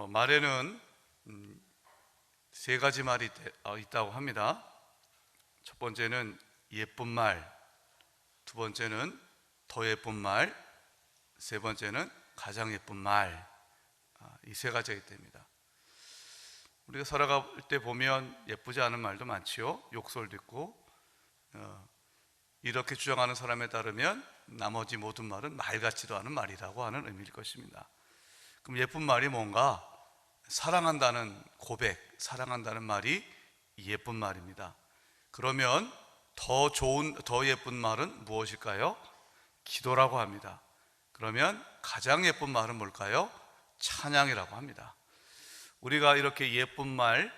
말에는 세 가지 말이 있다고 합니다. 첫 번째는 예쁜 말, 두 번째는 더 예쁜 말, 세 번째는 가장 예쁜 말. 이 세 가지가 있답니다. 우리가 살아갈 때 보면 예쁘지 않은 말도 많지요. 욕설도 있고, 이렇게 주장하는 사람에 따르면 나머지 모든 말은 말 같지도 않은 말이라고 하는 의미일 것입니다. 그럼 예쁜 말이 뭔가? 사랑한다는 고백, 사랑한다는 말이 예쁜 말입니다. 그러면 더 좋은, 더 예쁜 말은 무엇일까요? 기도라고 합니다. 그러면 가장 예쁜 말은 뭘까요? 찬양이라고 합니다. 우리가 이렇게 예쁜 말,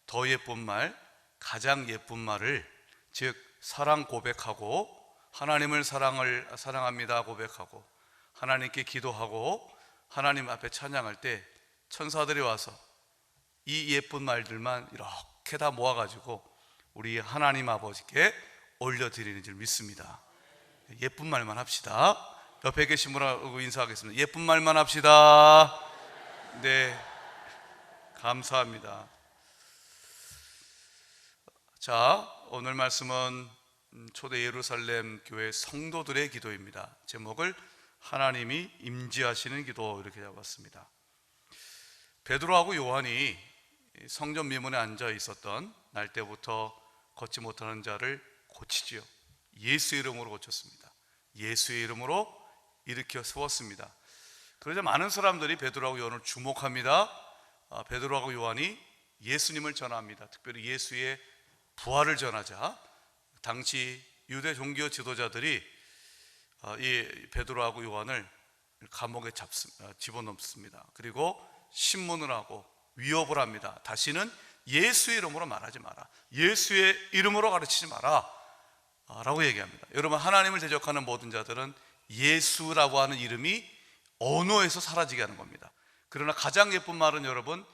더 예쁜 말, 가장 예쁜 말을, 즉 사랑 고백하고, 하나님을 사랑합니다 고백하고, 하나님께 기도하고, 하나님 앞에 찬양할 때 천사들이 와서 이 예쁜 말들만 이렇게 다 모아가지고 우리 하나님 아버지께 올려드리는 줄 믿습니다. 예쁜 말만 합시다. 옆에 계신 분하고 인사하겠습니다. 예쁜 말만 합시다. 네, 감사합니다. 자, 오늘 말씀은 초대 예루살렘 교회 성도들의 기도입니다. 제목을 하나님이 임재하시는 기도 이렇게 잡았습니다. 베드로하고 요한이 성전 미문에 앉아 있었던 날 때부터 걷지 못하는 자를 고치지요. 예수의 이름으로 고쳤습니다. 예수의 이름으로 일으켜 세웠습니다. 그러자 많은 사람들이 베드로하고 요한을 주목합니다. 베드로하고 요한이 예수님을 전합니다. 특별히 예수의 부활을 전하자 당시 유대 종교 지도자들이 이 베드로하고 요한을 감옥에 집어넣습니다. 그리고 신문을 하고 위협을 합니다. 다시는 예수의 이름으로 말하지 마라, 예수의 이름으로 가르치지 마라 라고 얘기합니다. 여러분, 하나님을 대적하는 모든 자들은 예수라고 하는 이름이 언어에서 사라지게 하는 겁니다. 그러나 가장 예쁜 말은 여러분,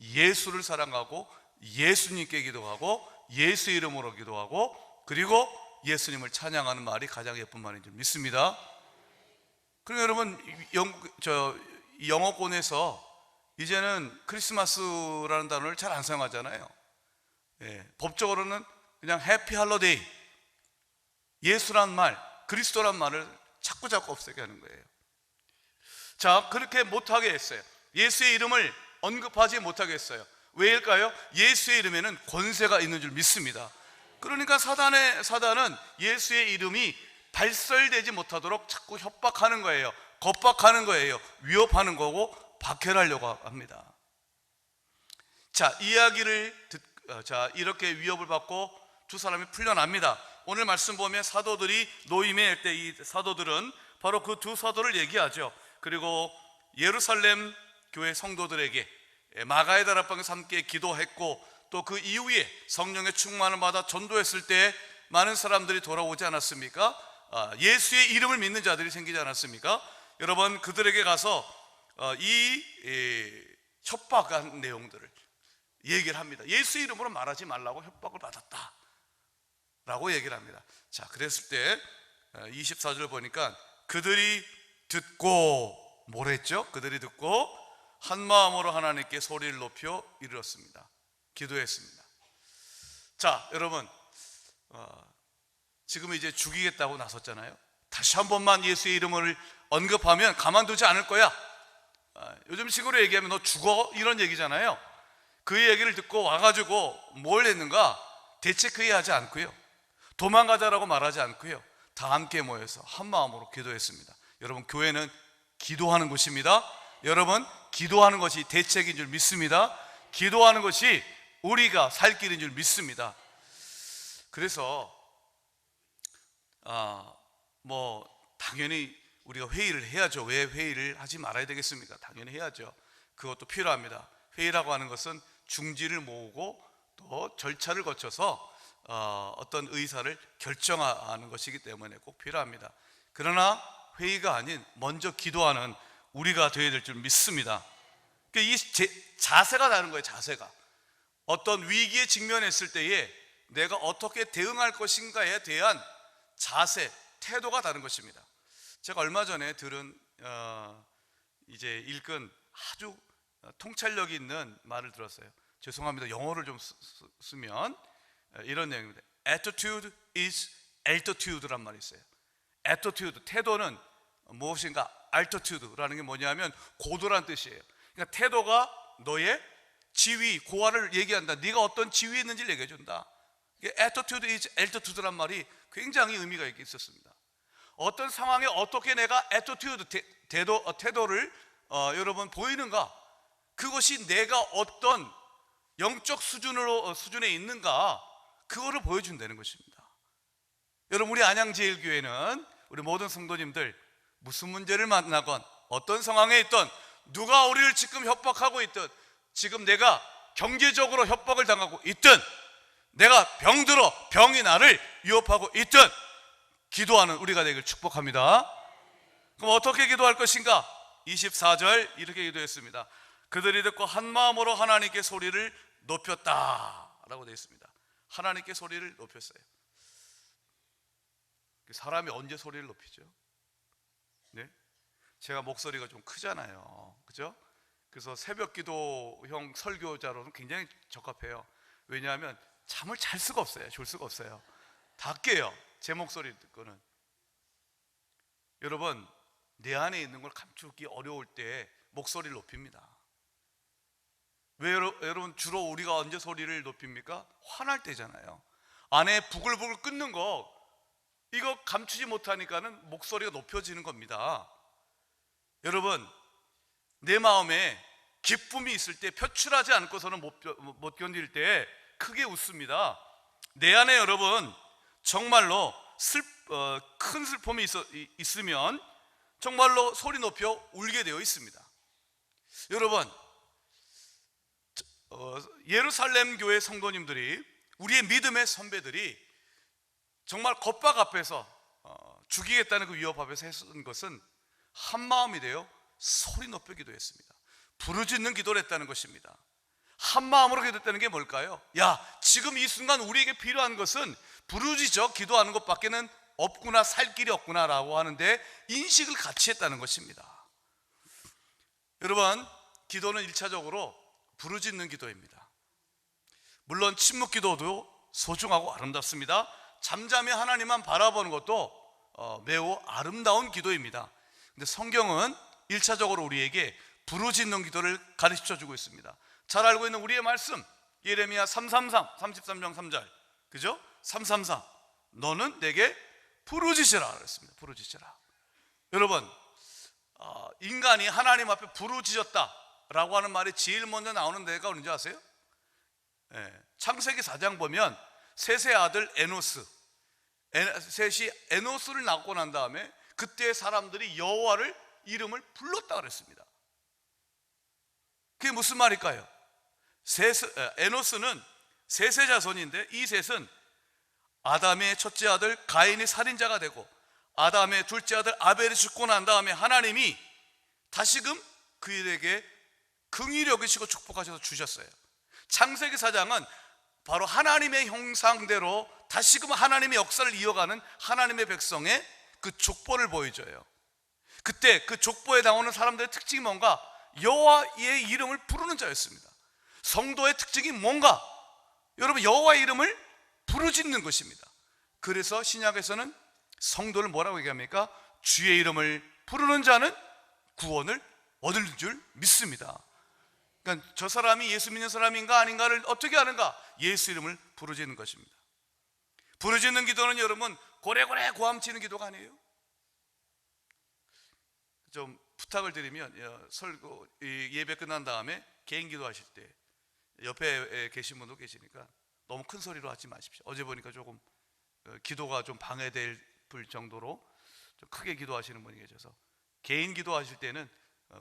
예수를 사랑하고 예수님께 기도하고 예수의 이름으로 기도하고 그리고 예수님을 찬양하는 말이 가장 예쁜 말인 줄 믿습니다. 그럼 여러분, 영어권에서 이제는 크리스마스라는 단어를 잘 안 사용하잖아요. 법적으로는 그냥 해피 할러데이, 예수란 말, 그리스도란 말을 자꾸 없애게 하는 거예요. 자, 그렇게 못하게 했어요. 예수의 이름을 언급하지 못하게 했어요. 왜일까요? 예수의 이름에는 권세가 있는 줄 믿습니다. 그러니까 사단은 예수의 이름이 발설되지 못하도록 자꾸 협박하는 거예요. 겁박하는 거예요. 위협하는 거고 박해하려고 합니다. 자, 이렇게 위협을 받고 두 사람이 풀려납니다. 오늘 말씀 보면 사도들이 노임에 때 이 사도들은 바로 그 두 사도를 얘기하죠. 그리고 예루살렘 교회 성도들에게 마가의 다락방에서 함께 기도했고, 또 그 이후에 성령의 충만을 받아 전도했을 때 많은 사람들이 돌아오지 않았습니까? 예수의 이름을 믿는 자들이 생기지 않았습니까? 여러분, 그들에게 가서 이 협박한 내용들을 얘기를 합니다. 예수의 이름으로 말하지 말라고 협박을 받았다 라고 얘기를 합니다. 자, 그랬을 때 24절 보니까 그들이 듣고 뭘 했죠? 그들이 듣고 한 마음으로 하나님께 소리를 높여 이르렀습니다. 기도했습니다. 자, 여러분, 지금 이제 죽이겠다고 나섰잖아요. 다시 한 번만 예수의 이름을 언급하면 가만두지 않을 거야. 요즘 식으로 얘기하면 너 죽어, 이런 얘기잖아요. 그 얘기를 듣고 와가지고 뭘 했는가? 대책회의하지 않고요, 도망가자라고 말하지 않고요, 다 함께 모여서 한 마음으로 기도했습니다. 여러분, 교회는 기도하는 곳입니다. 여러분, 기도하는 것이 대책인 줄 믿습니다. 기도하는 것이 우리가 살 길인 줄 믿습니다. 그래서 당연히 우리가 회의를 해야죠. 왜 회의를 하지 말아야 되겠습니까? 당연히 해야죠. 그것도 필요합니다. 회의라고 하는 것은 중지를 모으고 또 절차를 거쳐서 어떤 의사를 결정하는 것이기 때문에 꼭 필요합니다. 그러나 회의가 아닌 먼저 기도하는 우리가 되어야 될 줄 믿습니다. 이 자세가 다른 거예요. 자세가 어떤 위기에 직면했을 때에 내가 어떻게 대응할 것인가에 대한 자세, 태도가 다른 것입니다. 제가 얼마 전에 들은 이제 읽은 아주 통찰력이 있는 말을 들었어요. 죄송합니다. 영어를 좀 쓰면 이런 내용입니다. Attitude is altitude란 말이 있어요. Attitude, 태도는 무엇인가? Altitude라는 게 뭐냐면 고도란 뜻이에요. 그러니까 태도가 너의 지위, 고하를 얘기한다. 네가 어떤 지위에 있는지를 얘기해 준다. Attitude is altitude란 말이 굉장히 의미가 있었습니다. 어떤 상황에 어떻게 내가 attitude, 태도를 여러분 보이는가? 그것이 내가 어떤 영적 수준에 있는가? 그거를 보여준다는 것입니다. 여러분, 우리 안양제일교회는 우리 모든 성도님들 무슨 문제를 만나건 어떤 상황에 있든 누가 우리를 지금 협박하고 있든 지금 내가 경제적으로 협박을 당하고 있든 내가 병들어 병이 나를 위협하고 있든 기도하는 우리가 되길 축복합니다. 그럼 어떻게 기도할 것인가? 24절 이렇게 기도했습니다. 그들이 듣고 한 마음으로 하나님께 소리를 높였다 라고 되어 있습니다. 하나님께 소리를 높였어요. 사람이 언제 소리를 높이죠? 네? 제가 목소리가 좀 크잖아요, 그죠? 그래서 새벽 기도형 설교자로는 굉장히 적합해요. 왜냐하면 잠을 잘 수가 없어요. 졸 수가 없어요. 다 깨요, 제 목소리 듣고는. 여러분, 내 안에 있는 걸 감추기 어려울 때 목소리를 높입니다. 왜 여러분 주로 우리가 언제 소리를 높입니까? 화날 때잖아요. 안에 부글부글 끓는 거 이거 감추지 못하니까는 목소리가 높여지는 겁니다. 여러분, 내 마음에 기쁨이 있을 때 표출하지 않고서는 못 견딜 때 크게 웃습니다. 내 안에 여러분 정말로 큰 슬픔이 있으면 정말로 소리 높여 울게 되어 있습니다. 여러분, 예루살렘 교회 성도님들이, 우리의 믿음의 선배들이 정말 겁박 앞에서 죽이겠다는 그 위협 앞에서 했던 것은 한 마음이 되어 소리 높여 기도했습니다. 부르짖는 기도를 했다는 것입니다. 한 마음으로 기도했다는 게 뭘까요? 야, 지금 이 순간 우리에게 필요한 것은 부르짖어 기도하는 것밖에는 없구나, 살 길이 없구나 라고 하는데 인식을 같이 했다는 것입니다. 여러분, 기도는 1차적으로 부르짖는 기도입니다. 물론 침묵 기도도 소중하고 아름답습니다. 잠잠히 하나님만 바라보는 것도 매우 아름다운 기도입니다. 근데 성경은 1차적으로 우리에게 부르짖는 기도를 가르쳐 주고 있습니다. 잘 알고 있는 우리의 말씀, 예레미야 33장 3절, 그죠? 333, 너는 내게 부르짖으라 그랬습니다. 부르짖으라. 여러분, 인간이 하나님 앞에 부르짖었다 라고 하는 말이 제일 먼저 나오는 데가 어딘지 아세요? 창세기 4장 보면 셋의 아들 셋이 에노스를 낳고 난 다음에 그때 사람들이 여호와를 이름을 불렀다 그랬습니다. 그게 무슨 말일까요? 에노스는 셋의 자손인데 이 셋은 아담의 첫째 아들 가인이 살인자가 되고 아담의 둘째 아들 아벨이 죽고 난 다음에 하나님이 다시금 그들에게 긍휼히 여기시고 축복하셔서 주셨어요. 창세기 4장은 바로 하나님의 형상대로 다시금 하나님의 역사를 이어가는 하나님의 백성의 그 족보를 보여줘요. 그때 그 족보에 나오는 사람들의 특징이 뭔가? 여호와의 이름을 부르는 자였습니다. 성도의 특징이 뭔가? 여러분, 여호와의 이름을 부르짖는 것입니다. 그래서 신약에서는 성도를 뭐라고 얘기합니까? 주의 이름을 부르는 자는 구원을 얻을 줄 믿습니다. 그러니까 저 사람이 예수 믿는 사람인가 아닌가를 어떻게 아는가? 예수 이름을 부르짖는 것입니다. 부르짖는 기도는 여러분 고래고래 고함치는 기도가 아니에요. 좀 부탁을 드리면 예배 끝난 다음에 개인 기도하실 때 옆에 계신 분도 계시니까 너무 큰 소리로 하지 마십시오. 어제 보니까 조금 기도가 좀 방해될 정도로 좀 크게 기도하시는 분이 계셔서 개인 기도하실 때는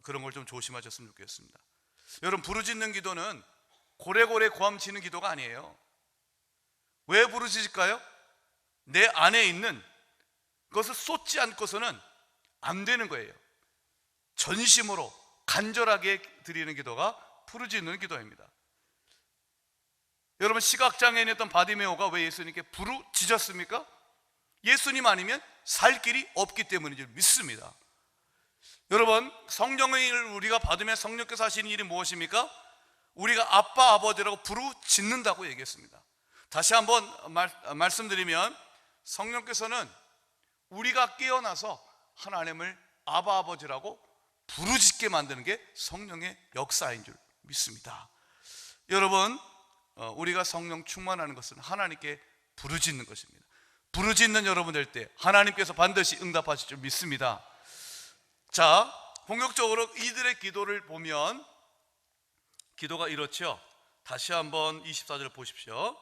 그런 걸 좀 조심하셨으면 좋겠습니다. 여러분, 부르짖는 기도는 고래고래 고함치는 기도가 아니에요. 왜 부르짖을까요? 내 안에 있는 것을 쏟지 않고서는 안 되는 거예요. 전심으로 간절하게 드리는 기도가 부르짖는 기도입니다. 여러분, 시각장애인이었던 바디메오가 왜 예수님께 부르짖었습니까? 예수님 아니면 살 길이 없기 때문인 줄 믿습니다. 여러분, 성령을 우리가 받으면 성령께서 하시는 일이 무엇입니까? 우리가 아빠 아버지라고 부르짖는다고 얘기했습니다. 다시 한번 말씀드리면, 성령께서는 우리가 깨어나서 하나님을 아바 아버지라고 부르짖게 만드는 게 성령의 역사인 줄 믿습니다. 여러분, 우리가 성령 충만하는 것은 하나님께 부르짖는 것입니다. 부르짖는 여러분 될 때 하나님께서 반드시 응답하실 줄 믿습니다. 자, 본격적으로 이들의 기도를 보면 기도가 이렇죠. 다시 한번 24절 보십시오.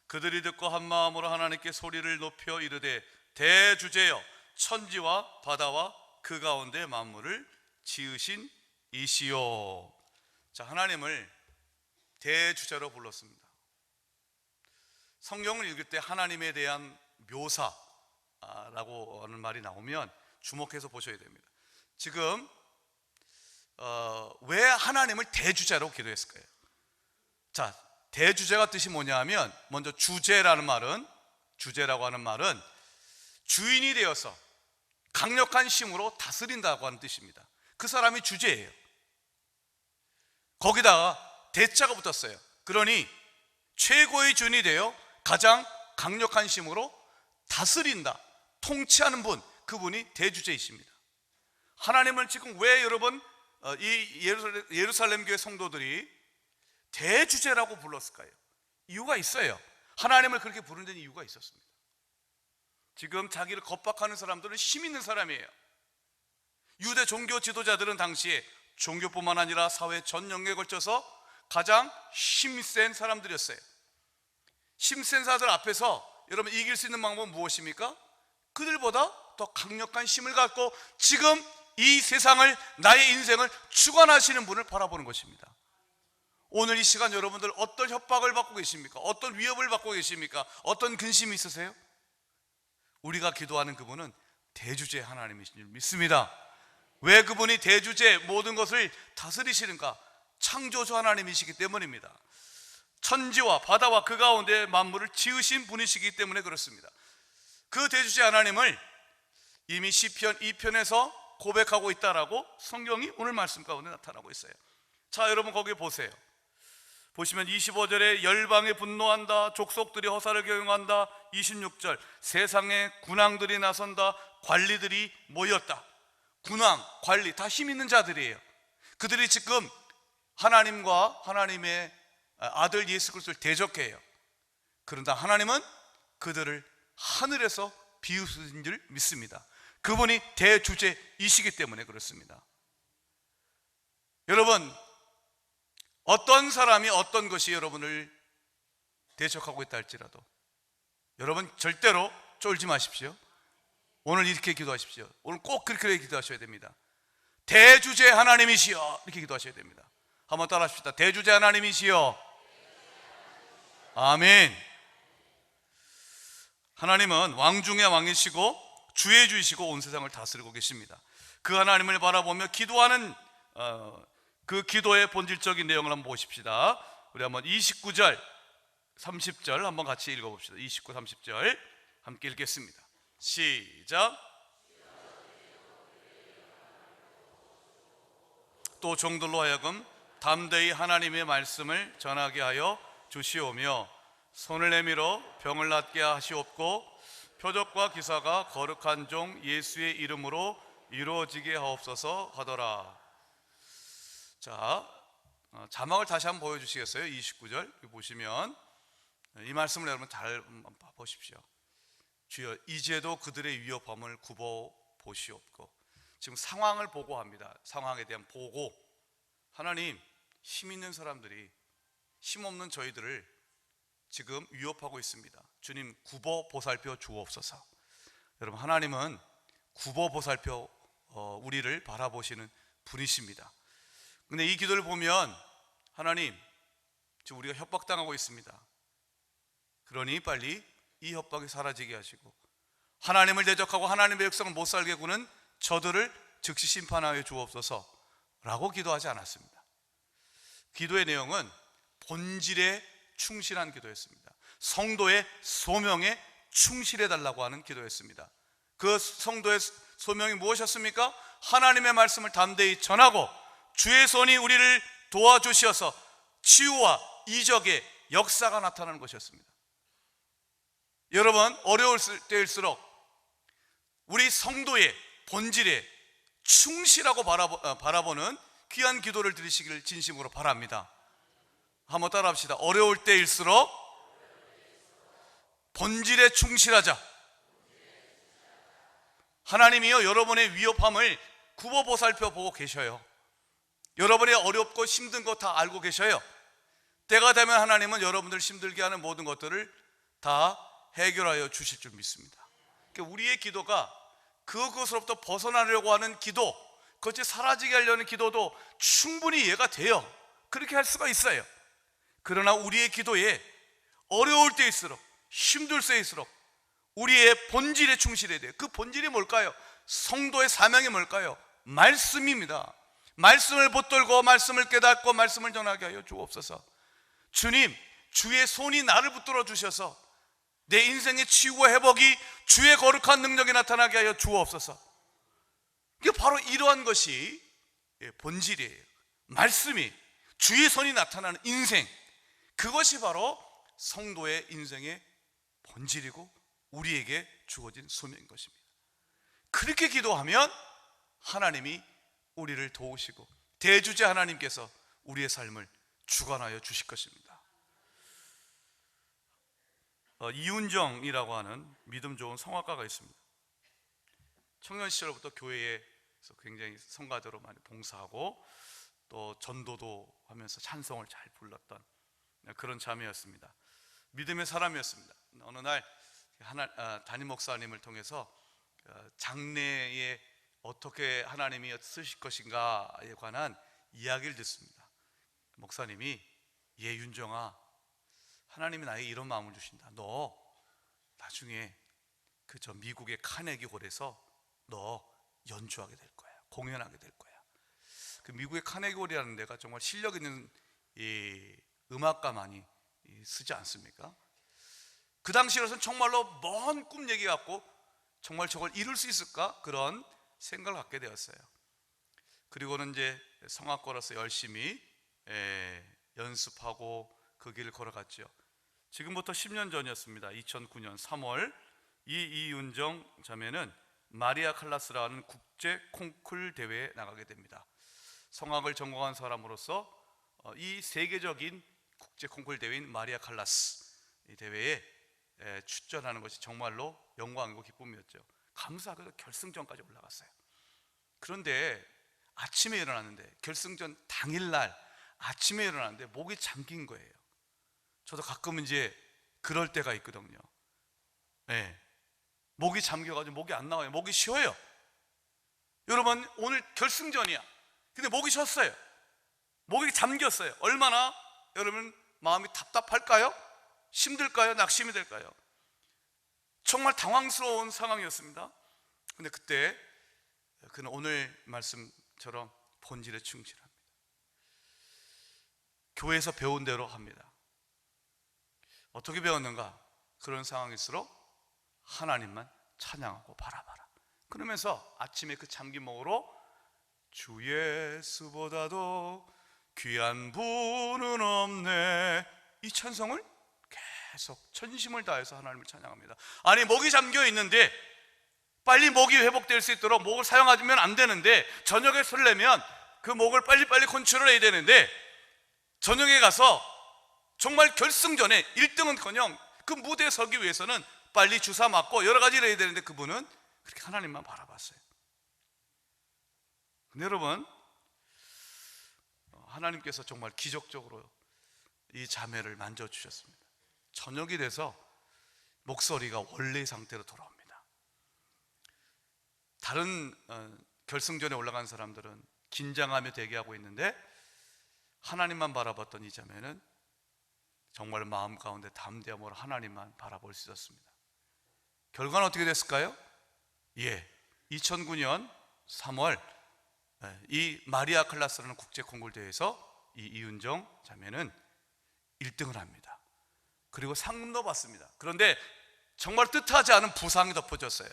그들이 듣고 한 마음으로 하나님께 소리를 높여 이르되 대주제여 천지와 바다와 그 가운데 만물을 지으신 이시요. 자, 하나님을 대주제로 불렀습니다. 성경을 읽을 때 하나님에 대한 묘사라고 하는 말이 나오면 주목해서 보셔야 됩니다. 지금 왜 하나님을 대주제로 기도했을까요? 자, 대주제가 뜻이 뭐냐 하면, 먼저 주제라는 말은, 주제라고 하는 말은 주인이 되어서 강력한 힘으로 다스린다고 하는 뜻입니다. 그 사람이 주제예요. 거기다가 대자가 붙었어요. 그러니 최고의 주인이 되어 가장 강력한 힘으로 다스린다, 통치하는 분, 그분이 대주제이십니다. 하나님을 지금 왜 여러분 이 예루살렘 교회 성도들이 대주제라고 불렀을까요? 이유가 있어요. 하나님을 그렇게 부르는 데는 이유가 있었습니다. 지금 자기를 겁박하는 사람들은 힘 있는 사람이에요. 유대 종교 지도자들은 당시에 종교뿐만 아니라 사회 전 영역에 걸쳐서 가장 힘센 사람들이었어요. 힘센 사람들 앞에서 여러분 이길 수 있는 방법은 무엇입니까? 그들보다 더 강력한 힘을 갖고 지금 이 세상을, 나의 인생을 주관하시는 분을 바라보는 것입니다. 오늘 이 시간 여러분들 어떤 협박을 받고 계십니까? 어떤 위협을 받고 계십니까? 어떤 근심이 있으세요? 우리가 기도하는 그분은 대주제 하나님이신 줄 믿습니다. 왜 그분이 대주제 모든 것을 다스리시는가? 창조주 하나님이시기 때문입니다. 천지와 바다와 그 가운데 만물을 지으신 분이시기 때문에 그렇습니다. 그 대주제 하나님을 이미 시편 2편에서 고백하고 있다라고 성경이 오늘 말씀 가운데 나타나고 있어요. 자, 여러분 거기 보세요. 보시면 25절에 열방에 분노한다, 족속들이 허사를 경영한다. 26절 세상에 군왕들이 나선다, 관리들이 모였다. 군왕, 관리 다 힘 있는 자들이에요. 그들이 지금 하나님과 하나님의 아들 예수 그리스도를 대적해요. 그런데 하나님은 그들을 하늘에서 비우신 줄 믿습니다. 그분이 대주제이시기 때문에 그렇습니다. 여러분, 어떤 사람이 어떤 것이 여러분을 대적하고 있다 할지라도 여러분 절대로 쫄지 마십시오. 오늘 이렇게 기도하십시오. 오늘 꼭 그렇게 기도하셔야 됩니다. 대주제 하나님이시여, 이렇게 기도하셔야 됩니다. 한번 따라 하십시다. 대주제 하나님이시여. 아멘. 하나님은 왕 중의 왕이시고 주의 주이시고 온 세상을 다스리고 계십니다. 그 하나님을 바라보며 기도하는 그 기도의 본질적인 내용을 한번 보십시다. 우리 한번 29절 30절 한번 같이 읽어봅시다. 29, 30절 함께 읽겠습니다. 시작. 또 종들로 하여금 담대히 하나님의 말씀을 전하게 하여 주시오며 손을 내밀어 병을 낫게 하시옵고 표적과 기사가 거룩한 종 예수의 이름으로 이루어지게 하옵소서 하더라. 자, 자막을 다시 한번 보여주시겠어요? 29절 보시면 이 말씀을 여러분 잘 보십시오. 주여 이제도 그들의 위협함을 굽어 보시옵고. 지금 상황을 보고합니다. 상황에 대한 보고. 하나님, 힘 있는 사람들이 힘없는 저희들을 지금 위협하고 있습니다. 주님 굽어 보살펴 주옵소서. 여러분, 하나님은 굽어 보살펴 우리를 바라보시는 분이십니다. 근데 이 기도를 보면 하나님, 지금 우리가 협박당하고 있습니다. 그러니 빨리 이 협박이 사라지게 하시고 하나님을 대적하고 하나님의 백성을 못 살게 구는 저들을 즉시 심판하여 주옵소서 라고 기도하지 않았습니다. 기도의 내용은 본질에 충실한 기도였습니다. 성도의 소명에 충실해 달라고 하는 기도였습니다. 그 성도의 소명이 무엇이었습니까? 하나님의 말씀을 담대히 전하고 주의 손이 우리를 도와주셔서 치유와 이적의 역사가 나타나는 것이었습니다. 여러분, 어려울 때일수록 우리 성도의 본질에 충실하고 바라보는 귀한 기도를 드리시기를 진심으로 바랍니다. 한번 따라 합시다. 어려울 때일수록 본질에 충실하자. 하나님이요, 여러분의 위협함을 굽어보살펴 보고 계셔요. 여러분의 어렵고 힘든 거 다 알고 계셔요. 때가 되면 하나님은 여러분들 힘들게 하는 모든 것들을 다 해결하여 주실 줄 믿습니다. 그러니까 우리의 기도가 그것으로부터 벗어나려고 하는 기도, 그것이 사라지게 하려는 기도도 충분히 이해가 돼요. 그렇게 할 수가 있어요. 그러나 우리의 기도에 어려울 때일수록, 힘들 때일수록 우리의 본질에 충실해야 돼요. 그 본질이 뭘까요? 성도의 사명이 뭘까요? 말씀입니다. 말씀을 붙들고 말씀을 깨닫고 말씀을 전하게 하여 주옵소서. 주님, 주의 손이 나를 붙들어 주셔서 내 인생의 치유와 회복이 주의 거룩한 능력이 나타나게 하여 주옵소서. 이게 바로 이러한 것이 본질이에요. 말씀이, 주의 손이 나타나는 인생, 그것이 바로 성도의 인생의 본질이고 우리에게 주어진 소명인 것입니다. 그렇게 기도하면 하나님이 우리를 도우시고 대주제 하나님께서 우리의 삶을 주관하여 주실 것입니다. 이윤정이라고 하는 믿음 좋은 성악가가 있습니다. 청년 시절부터 교회에서 굉장히 성가대로 많이 봉사하고 또 전도도 하면서 찬송을 잘 불렀던 그런 자매였습니다. 믿음의 사람이었습니다. 어느 날 담임 목사님을 통해서 장래에 어떻게 하나님이 쓰실 것인가에 관한 이야기를 듣습니다. 목사님이, 예, 윤정아, 하나님이 나에게 이런 마음을 주신다. 너 나중에 저 미국의 카네기 홀에서 너 연주하게 될 거야. 공연하게 될 거야. 그 미국의 카네기 홀이라는 데가 정말 실력 있는 이 음악가만이 쓰지 않습니까? 그 당시로서는 정말로 먼 꿈 얘기 같고 정말 저걸 이룰 수 있을까? 그런 생각을 갖게 되었어요. 그리고는 이제 성악가로서 열심히 연습하고 그 길을 걸어갔죠. 지금부터 10년 전이었습니다. 2009년 3월 이윤정 자매는 마리아 칼라스라는 국제 콩쿨 대회에 나가게 됩니다. 성악을 전공한 사람으로서 이 세계적인 국제 콩쿨 대회인 마리아 칼라스 이 대회에 출전하는 것이 정말로 영광이고 기쁨이었죠. 감사하게도 결승전까지 올라갔어요. 그런데 아침에 일어났는데, 결승전 당일날 아침에 일어났는데 목이 잠긴 거예요. 저도 가끔 이제 그럴 때가 있거든요. 목이 잠겨가지고 목이 안 나와요. 목이 쉬어요. 여러분, 오늘 결승전이야. 근데 목이 쉬었어요. 목이 잠겼어요. 얼마나 여러분 마음이 답답할까요? 힘들까요? 낙심이 될까요? 정말 당황스러운 상황이었습니다. 근데 그때 그는 오늘 말씀처럼 본질에 충실합니다. 교회에서 배운 대로 합니다. 어떻게 배웠는가? 그런 상황일수록 하나님만 찬양하고 바라봐라. 그러면서 아침에 그 잠긴 목으로 주 예수보다도 귀한 분은 없네, 이 찬송을 계속 전심을 다해서 하나님을 찬양합니다. 아니, 목이 잠겨 있는데 빨리 목이 회복될 수 있도록 목을 사용하면 안 되는데, 저녁에 설레면 그 목을 빨리빨리 컨트롤 해야 되는데, 저녁에 가서 정말 결승전에 1등은커녕 그 무대에 서기 위해서는 빨리 주사 맞고 여러 가지를 해야 되는데 그분은 그렇게 하나님만 바라봤어요. 근데 여러분, 하나님께서 정말 기적적으로 이 자매를 만져주셨습니다. 저녁이 돼서 목소리가 원래의 상태로 돌아옵니다. 다른 결승전에 올라간 사람들은 긴장하며 대기하고 있는데, 하나님만 바라봤던 이 자매는 정말 마음 가운데 담대함으로 하나님만 바라볼 수 있었습니다. 결과는 어떻게 됐을까요? 2009년 3월 이 마리아 칼라스라는 국제 콩쿨 대회에서 이 이윤정 자매는 1등을 합니다. 그리고 상금도 받습니다. 그런데 정말 뜻하지 않은 부상이 덮어졌어요.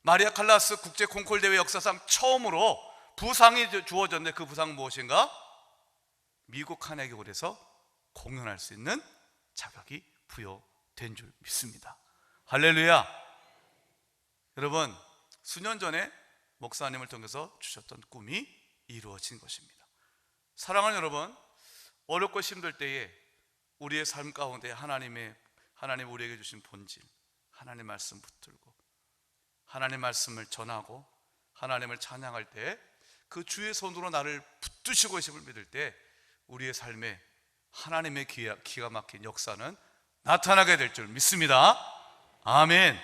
마리아 칼라스 국제 콩쿨 대회 역사상 처음으로 부상이 주어졌는데 그 부상은 무엇인가? 미국 카네기홀에서 공연할 수 있는 자격이 부여된 줄 믿습니다. 할렐루야. 여러분, 수년 전에 목사님을 통해서 주셨던 꿈이 이루어진 것입니다. 사랑하는 여러분, 어렵고 힘들 때에 우리의 삶 가운데 하나님 우리에게 주신 본질, 하나님 말씀 붙들고 하나님 말씀을 전하고 하나님을 찬양할 때 그 주의 손으로 나를 붙드시고 계심을 믿을 때 우리의 삶에 하나님의 기가 막힌 역사는 나타나게 될 줄 믿습니다. 아멘.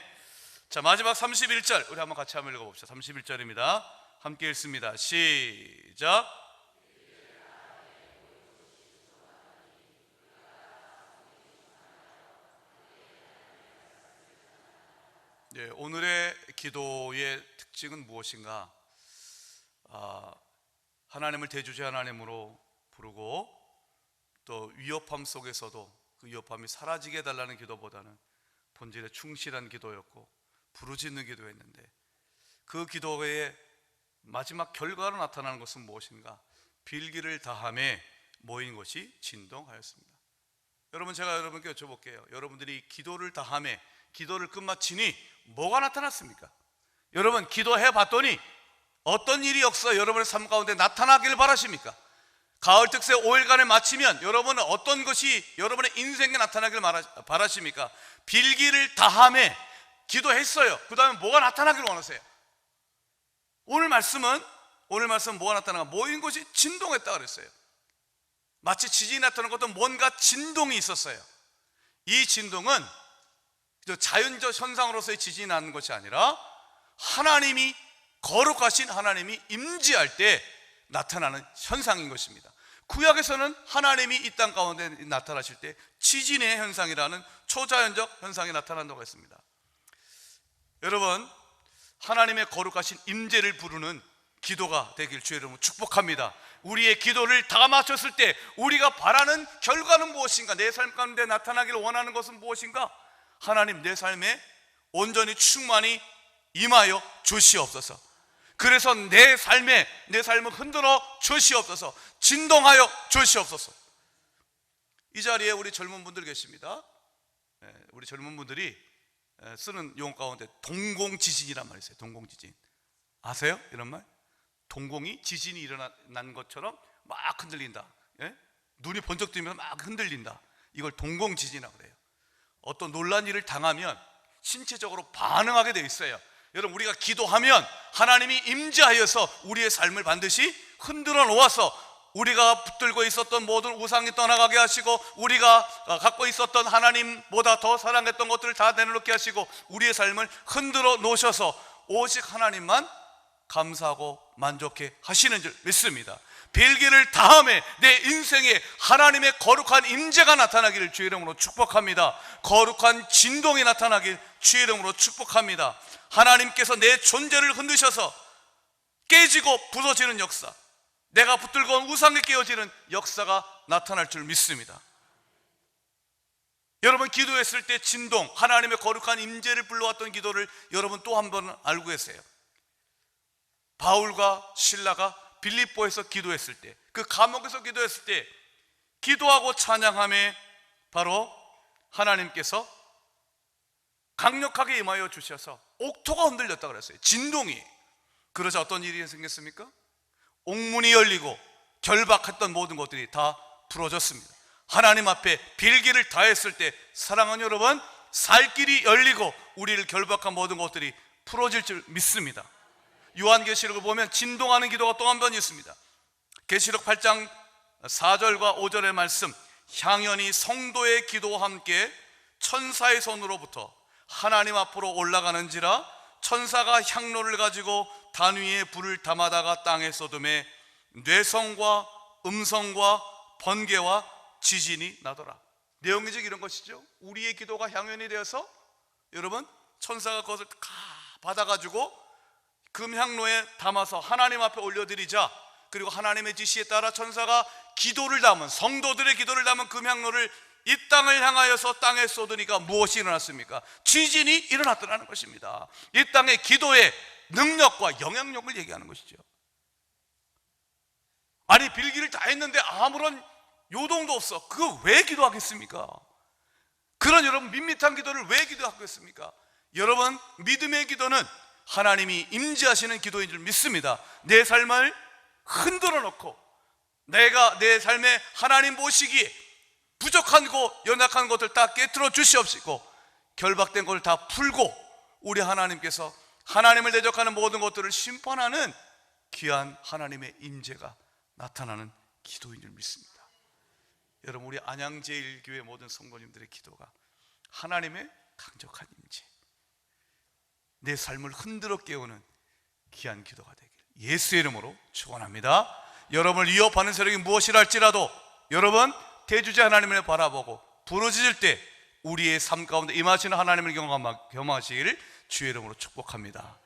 자, 마지막 31절 우리 한번 같이 한번 읽어봅시다. 31절입니다. 함께 읽습니다. 시작. 네, 오늘의 기도의 특징은 무엇인가? 하나님을 대주제 하나님으로 부르고 또 위협함 속에서도 그 위협함이 사라지게 해달라는 기도보다는 본질에 충실한 기도였고 부르짖는 기도였는데 그 기도의 마지막 결과로 나타나는 것은 무엇인가? 빌기를 다함에 모인 것이 진동하였습니다. 여러분, 제가 여러분께 여쭤볼게요. 여러분들이 기도를 다함에 기도를 끝마치니 뭐가 나타났습니까? 여러분, 기도해 봤더니 어떤 일이 역사 여러분의 삶 가운데 나타나길 바라십니까? 가을 특세 5일간을 마치면 여러분은 어떤 것이 여러분의 인생에 나타나길 바라십니까? 빌기를 다함에 기도했어요. 그 다음에 뭐가 나타나길 원하세요? 오늘 말씀은 뭐가 나타나가? 모인 것이 진동했다 그랬어요. 마치 지진이 나타나는 것도 뭔가 진동이 있었어요. 이 진동은 자연적 현상으로서의 지진이 나는 것이 아니라 하나님이 거룩하신 하나님이 임재할 때 나타나는 현상인 것입니다. 구약에서는 하나님이 이 땅 가운데 나타나실 때 지진의 현상이라는 초자연적 현상이 나타난다고 했습니다. 여러분, 하나님의 거룩하신 임재를 부르는 기도가 되길 주의 이름으로 축복합니다. 우리의 기도를 다 마쳤을 때 우리가 바라는 결과는 무엇인가? 내 삶 가운데 나타나기를 원하는 것은 무엇인가? 하나님, 내 삶에 온전히 충만히 임하여 주시옵소서. 그래서 내 삶을 흔들어 주시옵소서. 진동하여 주시옵소서. 이 자리에 우리 젊은 분들 계십니다. 우리 젊은 분들이 쓰는 용어 가운데 동공지진이란 말이 있어요. 동공지진 아세요? 이런 말? 동공이 지진이 일어난 것처럼 막 흔들린다. 눈이 번쩍 뜨면서 막 흔들린다. 이걸 동공지진이라고 그래요. 어떤 놀란 일을 당하면 신체적으로 반응하게 되어 있어요. 여러분, 우리가 기도하면 하나님이 임재하여서 우리의 삶을 반드시 흔들어 놓아서 우리가 붙들고 있었던 모든 우상이 떠나가게 하시고 우리가 갖고 있었던 하나님보다 더 사랑했던 것들을 다 내려놓게 하시고 우리의 삶을 흔들어 놓으셔서 오직 하나님만 감사하고 만족해 하시는 줄 믿습니다. 빌기를 다함에 내 인생에 하나님의 거룩한 임재가 나타나기를 주의 이름으로 축복합니다. 거룩한 진동이 나타나길 주의 이름으로 축복합니다. 하나님께서 내 존재를 흔드셔서 깨지고 부서지는 역사, 내가 붙들고 온 우상이 깨어지는 역사가 나타날 줄 믿습니다. 여러분, 기도했을 때 진동, 하나님의 거룩한 임재를 불러왔던 기도를 여러분 또 한 번 알고 계세요. 바울과 실라가 빌립보에서 기도했을 때, 그 감옥에서 기도했을 때 기도하고 찬양함에 바로 하나님께서 강력하게 임하여 주셔서 옥토가 흔들렸다고 그랬어요. 진동이. 그러자 어떤 일이 생겼습니까? 옥문이 열리고 결박했던 모든 것들이 다 풀어졌습니다. 하나님 앞에 빌기를 다했을 때 사랑하는 여러분, 살 길이 열리고 우리를 결박한 모든 것들이 풀어질 줄 믿습니다. 요한계시록을 보면 진동하는 기도가 또 한 번 있습니다. 계시록 8장 4절과 5절의 말씀, 향연이 성도의 기도와 함께 천사의 손으로부터 하나님 앞으로 올라가는지라 천사가 향로를 가지고 단 위에 불을 담아다가 땅에 쏟음에 뇌성과 음성과 번개와 지진이 나더라. 내용이 즉 이런 것이죠. 우리의 기도가 향연이 되어서 여러분, 천사가 그것을 받아가지고 금향로에 담아서 하나님 앞에 올려드리자, 그리고 하나님의 지시에 따라 천사가 기도를 담은, 성도들의 기도를 담은 금향로를 이 땅을 향하여서 땅에 쏟으니까 무엇이 일어났습니까? 지진이 일어났더라는 것입니다. 이 땅의 기도의 능력과 영향력을 얘기하는 것이죠. 아니, 빌기를 다 했는데 아무런 요동도 없어. 그거 왜 기도하겠습니까? 그런 여러분 밋밋한 기도를 왜 기도하겠습니까? 여러분, 믿음의 기도는 하나님이 임재하시는 기도인 줄 믿습니다. 내 삶을 흔들어 놓고 내가 내 삶에 하나님 보시기에 부족한 것, 연약한 것들 다 깨트려 주시옵시고 결박된 것을 다 풀고 우리 하나님께서 하나님을 대적하는 모든 것들을 심판하는 귀한 하나님의 임재가 나타나는 기도인 줄 믿습니다. 여러분, 우리 안양제일교회 모든 성도님들의 기도가 하나님의 강력한 임재, 내 삶을 흔들어 깨우는 귀한 기도가 되길 예수의 이름으로 축원합니다. 여러분을 위협하는 세력이 무엇이라 할지라도 여러분 대주제 하나님을 바라보고 부르짖을 때 우리의 삶 가운데 임하시는 하나님을 경험하시기를 주의 이름으로 축복합니다.